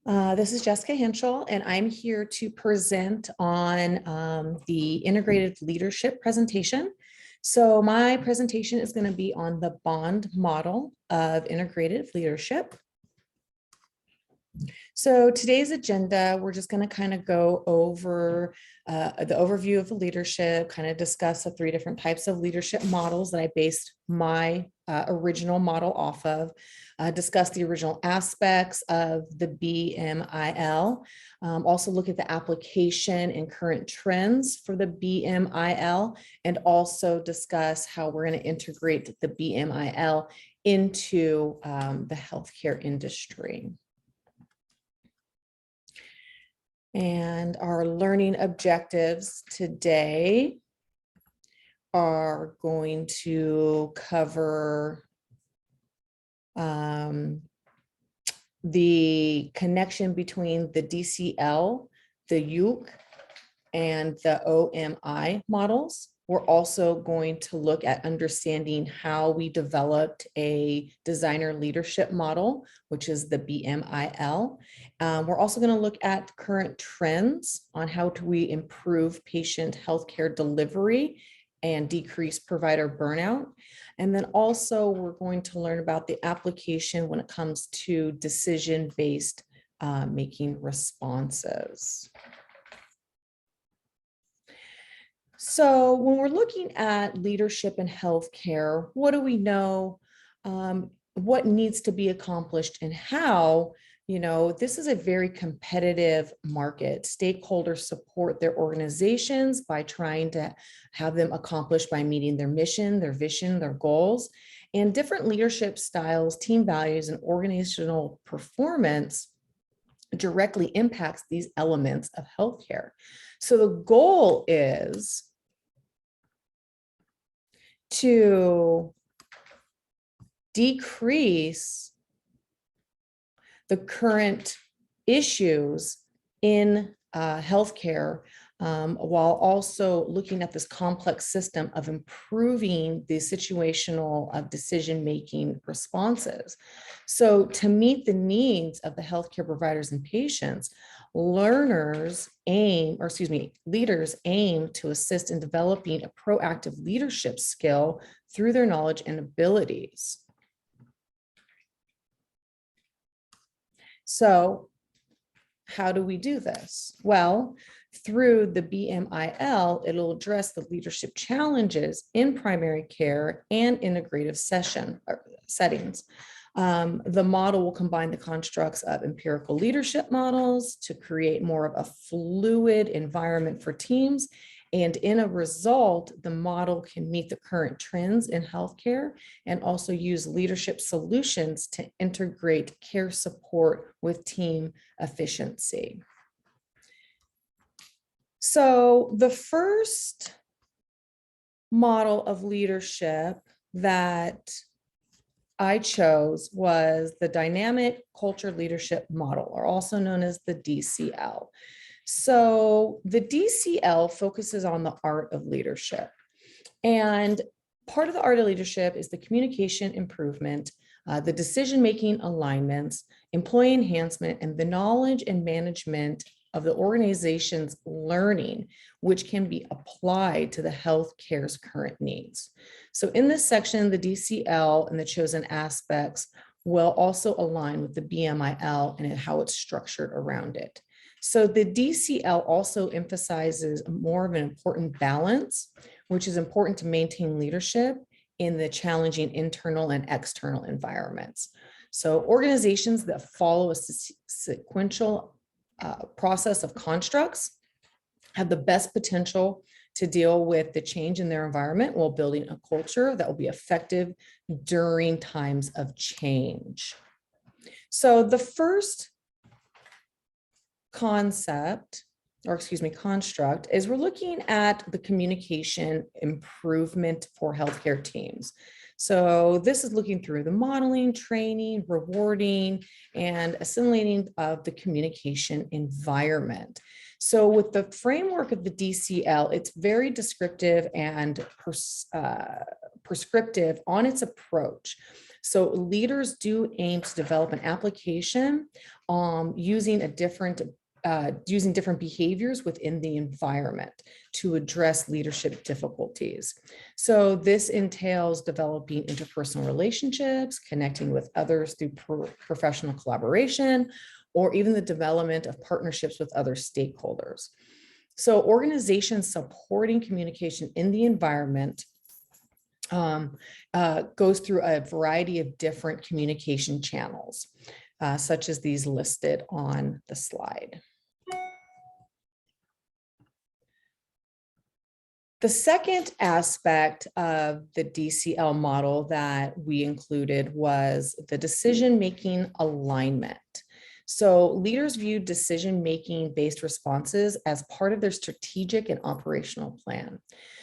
This is Jessica Henschel, and I'm here to present on the integrated leadership presentation. So my presentation is going to be on the bond model of integrated leadership. So today's agenda, we're just going to kind of go over the overview of the leadership, kind of discuss the three different types of leadership models that I based my original model off of, discuss the original aspects of the BMIL, also look at the application and current trends for the BMIL, and also discuss how we're going to integrate the BMIL into the healthcare industry. And our learning objectives today are going to cover the connection between the DCL, the UC, and the OMI models. We're also going to look at understanding how we developed a designer leadership model, which is the BMIL. We're also going to look at current trends on how do we improve patient healthcare delivery and decrease provider burnout. And then also we're going to learn about the application when it comes to decision-based making responses. So when we're looking at leadership in healthcare, what do we know? What needs to be accomplished and how? This is a very competitive market. Stakeholders support their organizations by trying to have them accomplished by meeting their mission, their vision, their goals, and different leadership styles, team values, and organizational performance directly impacts these elements of healthcare. So the goal is to decrease the current issues in healthcare while also looking at this complex system of improving the situational decision-making responses. So to meet the needs of the healthcare providers and patients, leaders aim to assist in developing a proactive leadership skill through their knowledge and abilities. So how do we do this? Well, through the BMIL, it'll address the leadership challenges in primary care and integrative settings. The model will combine the constructs of empirical leadership models to create more of a fluid environment for teams. And in a result, the model can meet the current trends in healthcare and also use leadership solutions to integrate care support with team efficiency. So the first model of leadership that I chose was the dynamic culture leadership model, or also known as the DCL. So the DCL focuses on the art of leadership. And part of the art of leadership is the communication improvement, the decision-making alignments, employee enhancement, and the knowledge and management of the organization's learning, which can be applied to the healthcare's current needs. So in this section, the DCL and the chosen aspects will also align with the BMIL and how it's structured around it. So the DCL also emphasizes more of an important balance, which is important to maintain leadership in the challenging internal and external environments. So organizations that follow a sequential process of constructs have the best potential to deal with the change in their environment while building a culture that will be effective during times of change. So the first construct is we're looking at the communication improvement for healthcare teams. So this is looking through the modeling, training, rewarding, and assimilating of the communication environment. So with the framework of the DCL, it's very descriptive and prescriptive on its approach. So leaders do aim to develop an application using different behaviors within the environment to address leadership difficulties. So this entails developing interpersonal relationships, connecting with others through professional collaboration, or even the development of partnerships with other stakeholders. So organizations supporting communication in the environment goes through a variety of different communication channels, such as these listed on the slide. The second aspect of the DCL model that we included was the decision-making alignment. So leaders view decision-making based responses as part of their strategic and operational plan.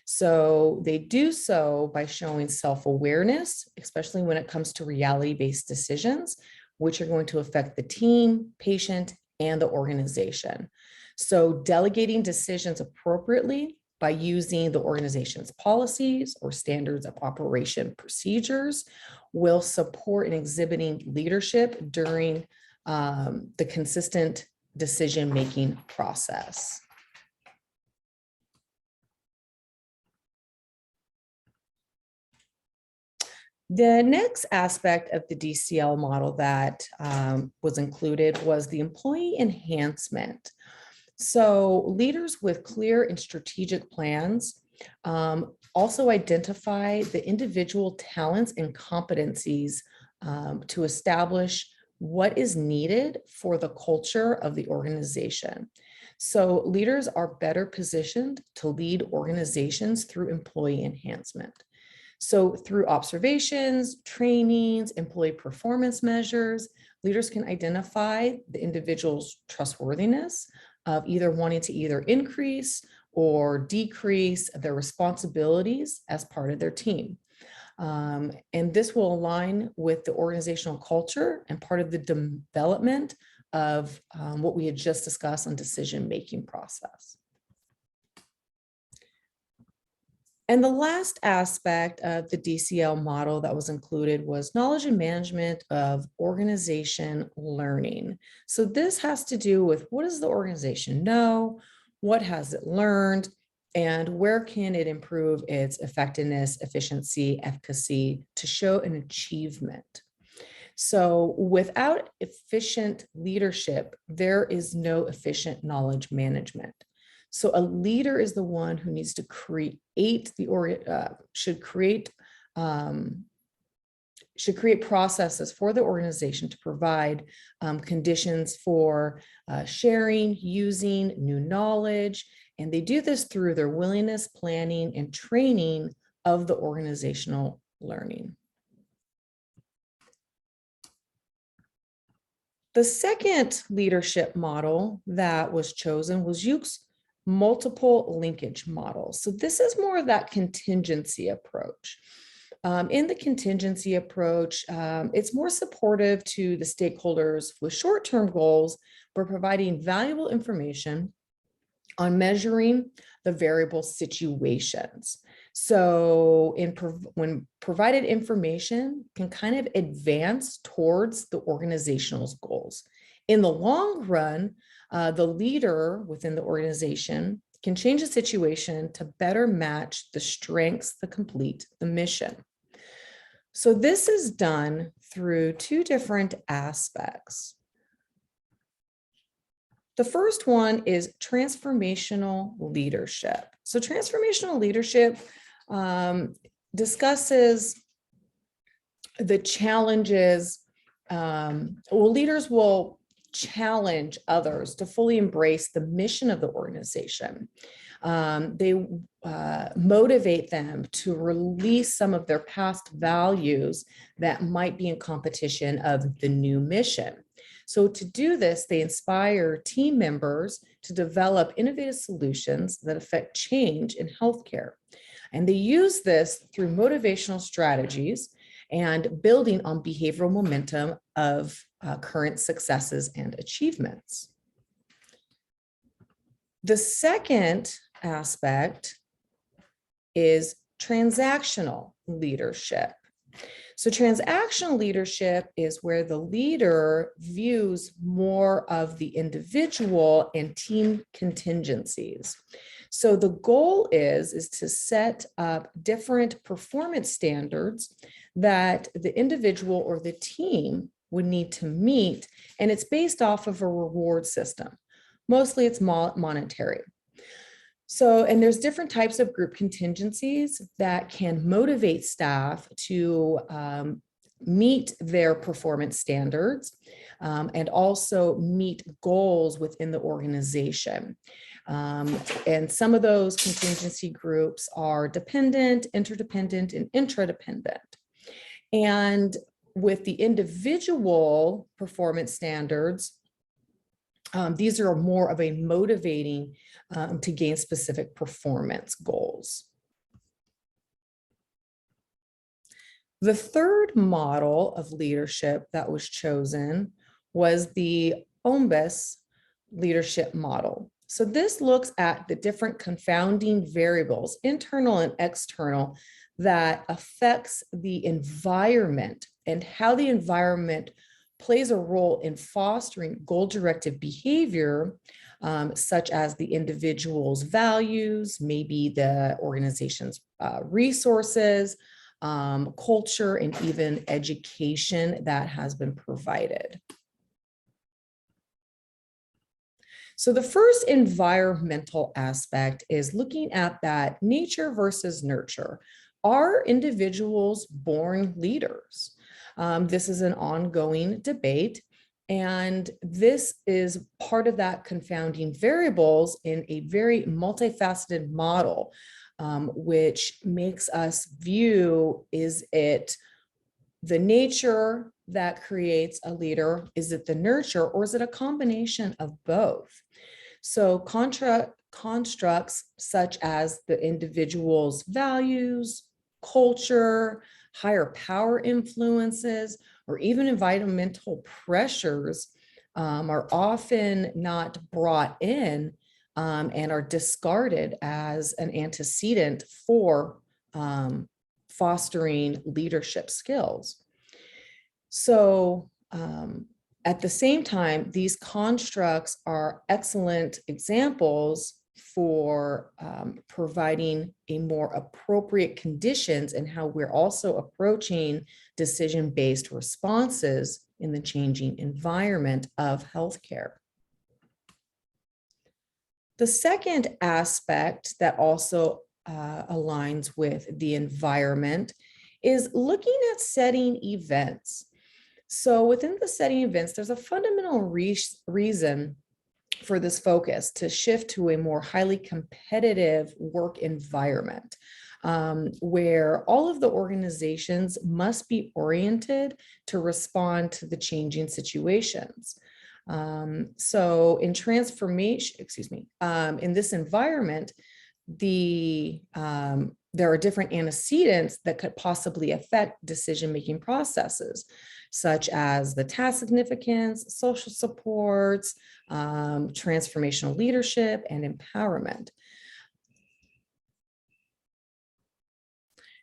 So they do so by showing self-awareness, especially when it comes to reality-based decisions, which are going to affect the team, patient, and the organization. So delegating decisions appropriately by using the organization's policies or standards of operation procedures will support in exhibiting leadership during the consistent decision-making process. The next aspect of the DCL model that was included was the employee enhancement. So leaders with clear and strategic plans also identify the individual talents and competencies to establish what is needed for the culture of the organization. So leaders are better positioned to lead organizations through employee enhancement. So through observations, trainings, employee performance measures, leaders can identify the individual's trustworthiness of either wanting to either increase or decrease their responsibilities as part of their team. And this will align with the organizational culture and part of the development of what we had just discussed on decision-making process. And the last aspect of the DCL model that was included was knowledge and management of organization learning. So this has to do with what does the organization know, what has it learned, and where can it improve its effectiveness, efficiency, efficacy to show an achievement. So without efficient leadership, there is no efficient knowledge management. So a leader is the one who needs to create should create processes for the organization to provide conditions for sharing, using new knowledge, and they do this through their willingness, planning, and training of the organizational learning. The second leadership model that was chosen was use multiple linkage models. So this is more of that contingency approach. In the contingency approach, it's more supportive to the stakeholders with short-term goals for providing valuable information on measuring the variable situations. So when provided information can kind of advance towards the organization's goals. In the long run, the leader within the organization can change the situation to better match the strengths that complete the mission. So this is done through two different aspects. The first one is transformational leadership. So transformational leadership discusses the challenges. Leaders will challenge others to fully embrace the mission of the organization. They motivate them to release some of their past values that might be in competition of the new mission. So to do this, they inspire team members to develop innovative solutions that affect change in healthcare. And they use this through motivational strategies and building on behavioral momentum of current successes and achievements. The second aspect is transactional leadership. So transactional leadership is where the leader views more of the individual and team contingencies. So the goal is to set up different performance standards that the individual or the team would need to meet, and it's based off of a reward system. Mostly it's monetary. So, and there's different types of group contingencies that can motivate staff to meet their performance standards and also meet goals within the organization. And some of those contingency groups are dependent, interdependent, and intradependent. And with the individual performance standards, these are more of a motivating to gain specific performance goals. The third model of leadership that was chosen was the OMBUS leadership model. So this looks at the different confounding variables, internal and external, that affects the environment and how the environment plays a role in fostering goal-directed behavior, such as the individual's values, maybe the organization's resources, culture, and even education that has been provided. So the first environmental aspect is looking at that nature versus nurture. Are individuals born leaders? This is an ongoing debate, and this is part of that confounding variables in a very multifaceted model, which makes us view, is it the nature that creates a leader? Is it the nurture, or is it a combination of both? So constructs such as the individual's values, culture, higher power influences, or even environmental pressures are often not brought in and are discarded as an antecedent for fostering leadership skills. So at the same time, these constructs are excellent examples for providing a more appropriate conditions and how we're also approaching decision-based responses in the changing environment of healthcare. The second aspect that also aligns with the environment is looking at setting events. So within the setting events, there's a fundamental reason for this focus to shift to a more highly competitive work environment, where all of the organizations must be oriented to respond to the changing situations. So in in this environment, there are different antecedents that could possibly affect decision-making processes, such as the task significance, social supports, transformational leadership, and empowerment.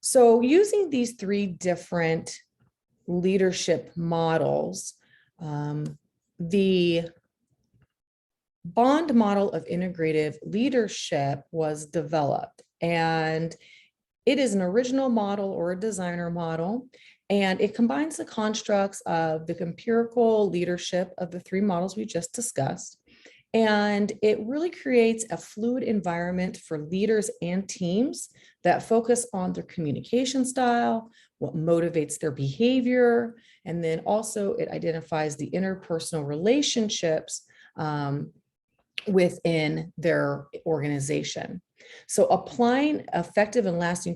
So using these three different leadership models, the Bond model of integrative leadership was developed, and it is an original model or a designer model, and it combines the constructs of the empirical leadership of the three models we just discussed, and it really creates a fluid environment for leaders and teams that focus on their communication style, what motivates their behavior, and then also it identifies the interpersonal relationships within their organization. So applying effective and lasting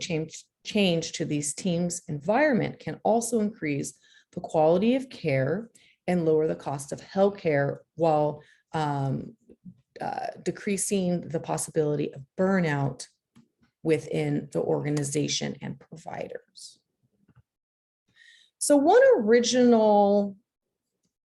change to these teams' environment can also increase the quality of care and lower the cost of healthcare while decreasing the possibility of burnout within the organization and providers. So one original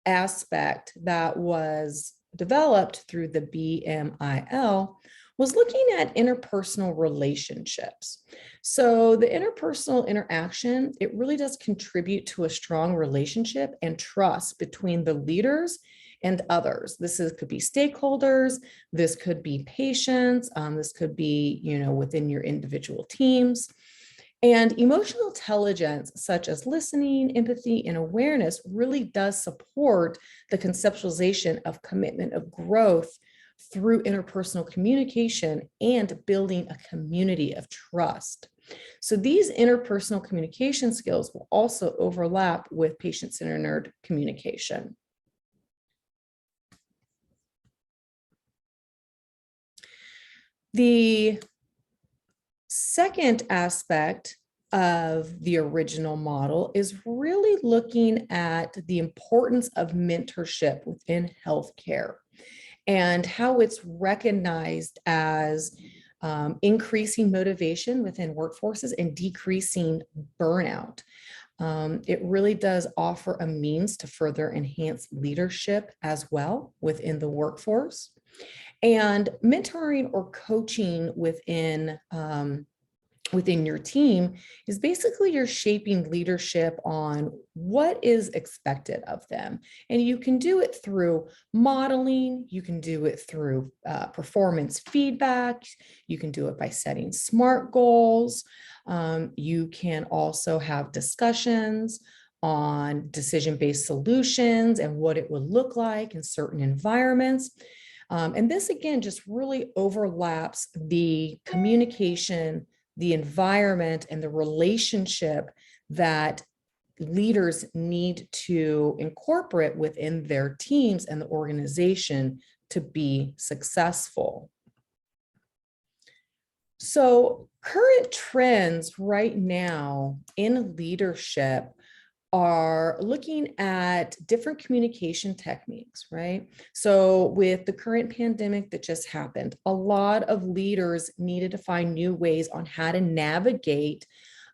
aspect that was developed through the BMIL was looking at interpersonal relationships. So the interpersonal interaction, it really does contribute to a strong relationship and trust between the leaders and others. Could be stakeholders, this could be patients, this could be, within your individual teams. And emotional intelligence, such as listening, empathy, and awareness, really does support the conceptualization of commitment of growth through interpersonal communication and building a community of trust. So these interpersonal communication skills will also overlap with patient-centered communication. The second aspect of the original model is really looking at the importance of mentorship within healthcare and how it's recognized as increasing motivation within workforces and decreasing burnout. It really does offer a means to further enhance leadership as well within the workforce. And mentoring or coaching within your team is basically you're shaping leadership on what is expected of them. And you can do it through modeling, you can do it through performance feedback, you can do it by setting SMART goals. You can also have discussions on decision-based solutions and what it would look like in certain environments. And this, again, just really overlaps the communication, the environment, and the relationship that leaders need to incorporate within their teams and the organization to be successful. So current trends right now in leadership are looking at different communication techniques, right? So with the current pandemic that just happened, a lot of leaders needed to find new ways on how to navigate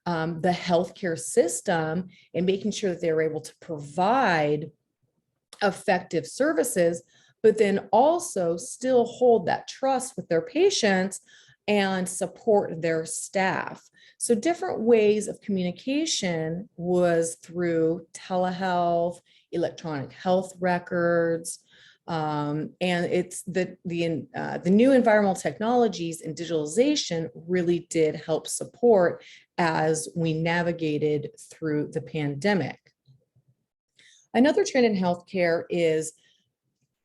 the healthcare system and making sure that they were able to provide effective services, but then also still hold that trust with their patients and support their staff. So different ways of communication was through telehealth, electronic health records, and it's the new environmental technologies and digitalization really did help support as we navigated through the pandemic. Another trend in healthcare is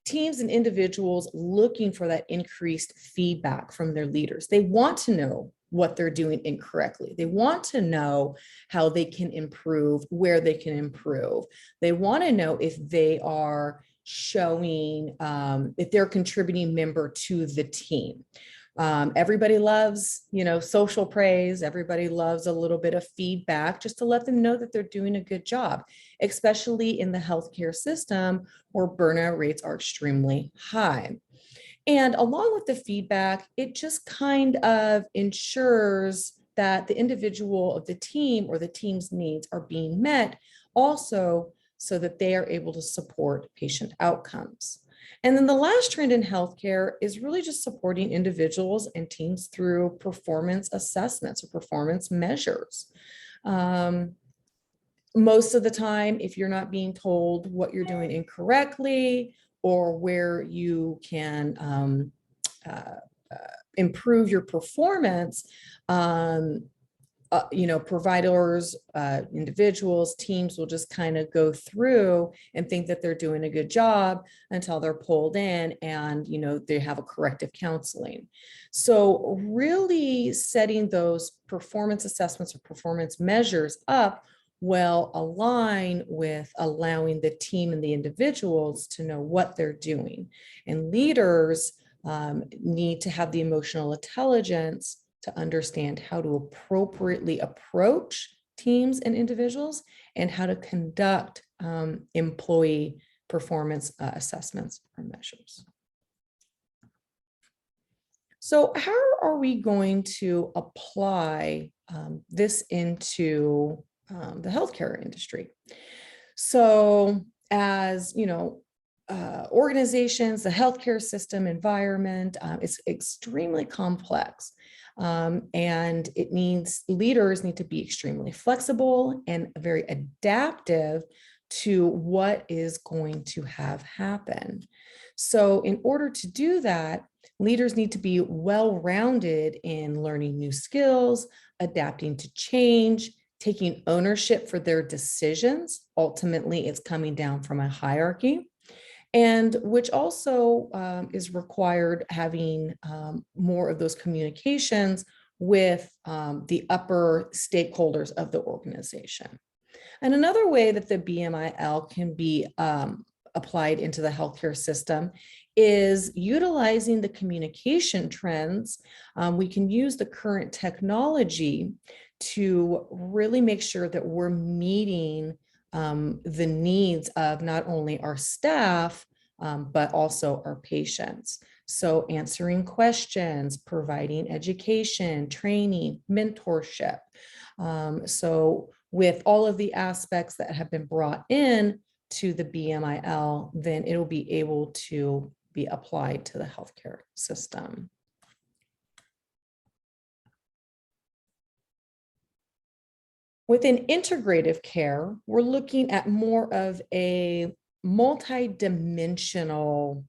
teams and individuals looking for that increased feedback from their leaders. They want to know what they're doing incorrectly. They want to know how they can improve, where they can improve. They want to know if they are showing, if they're a contributing member to the team. Everybody loves, social praise. Everybody loves a little bit of feedback just to let them know that they're doing a good job, especially in the healthcare system where burnout rates are extremely high. And along with the feedback, it just kind of ensures that the individual of the team or the team's needs are being met also so that they are able to support patient outcomes. And then the last trend in healthcare is really just supporting individuals and teams through performance assessments or performance measures. Most of the time, if you're not being told what you're doing incorrectly or where you can improve your performance, providers, individuals, teams will just kind of go through and think that they're doing a good job until they're pulled in and, they have a corrective counseling. So really setting those performance assessments or performance measures up will align with allowing the team and the individuals to know what they're doing. And leaders need to have the emotional intelligence to understand how to appropriately approach teams and individuals and how to conduct employee performance assessments or measures. So how are we going to apply this into the healthcare industry? So as organizations, the healthcare system, environment, is extremely complex. And leaders need to be extremely flexible and very adaptive to what is going to have happen. So in order to do that, leaders need to be well-rounded in learning new skills, adapting to change, taking ownership for their decisions. Ultimately, it's coming down from a hierarchy, and which also is required having more of those communications with the upper stakeholders of the organization. And another way that the BMIL can be applied into the healthcare system is utilizing the communication trends. We can use the current technology to really make sure that we're meeting the needs of not only our staff, but also our patients. So answering questions, providing education, training, mentorship. So with all of the aspects that have been brought in to the BMIL, then it will be able to be applied to the healthcare system. Within integrative care, we're looking at more of a multi-dimensional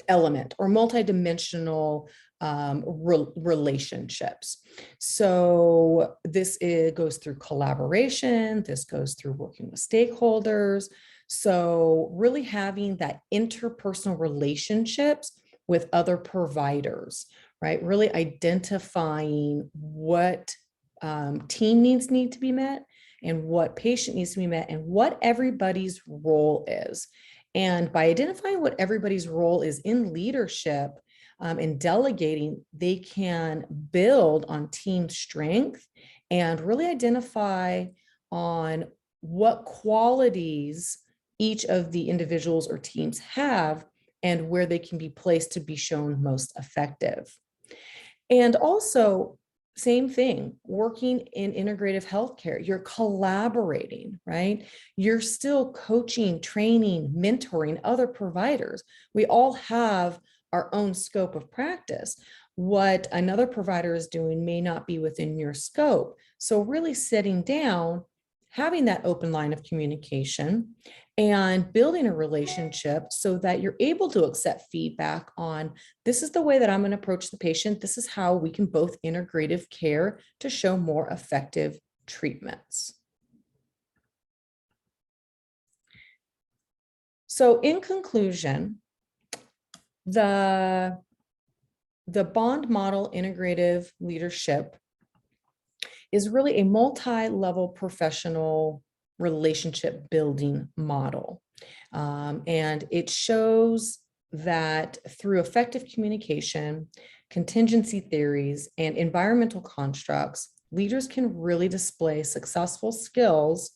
element or multi-dimensional relationships. So this goes through collaboration, this goes through working with stakeholders. So really having that interpersonal relationships with other providers, right? Really identifying what team needs need to be met and what patient needs to be met and what everybody's role is. And by identifying what everybody's role is in leadership and delegating, they can build on team strength and really identify on what qualities each of the individuals or teams have and where they can be placed to be shown most effective. And also, same thing, working in integrative healthcare, you're collaborating, right? You're still coaching, training, mentoring other providers. We all have our own scope of practice. What another provider is doing may not be within your scope. So really sitting down, having that open line of communication and building a relationship so that you're able to accept feedback on, this is the way that I'm going to approach the patient. This is how we can both integrative care to show more effective treatments. So in conclusion, the bond model integrative leadership is really a multi-level professional relationship building model. And it shows that through effective communication, contingency theories, and environmental constructs, leaders can really display successful skills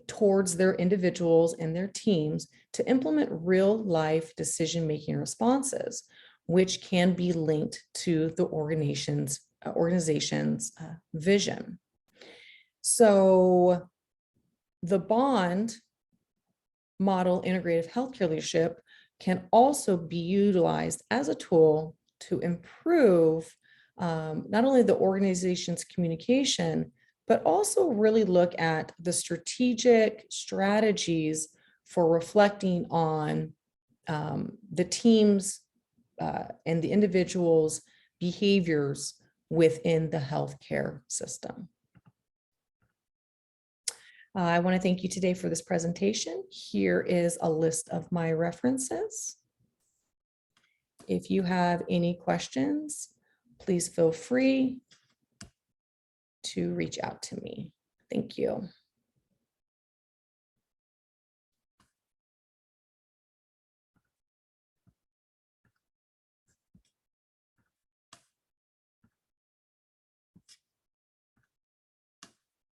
towards their individuals and their teams to implement real-life decision-making responses, which can be linked to the organization's vision. So the bond model integrative healthcare leadership can also be utilized as a tool to improve not only the organization's communication, but also really look at the strategic strategies for reflecting on the team's and the individual's behaviors within the healthcare system. I want to thank you today for this presentation. Here is a list of my references. If you have any questions, please feel free to reach out to me. Thank you.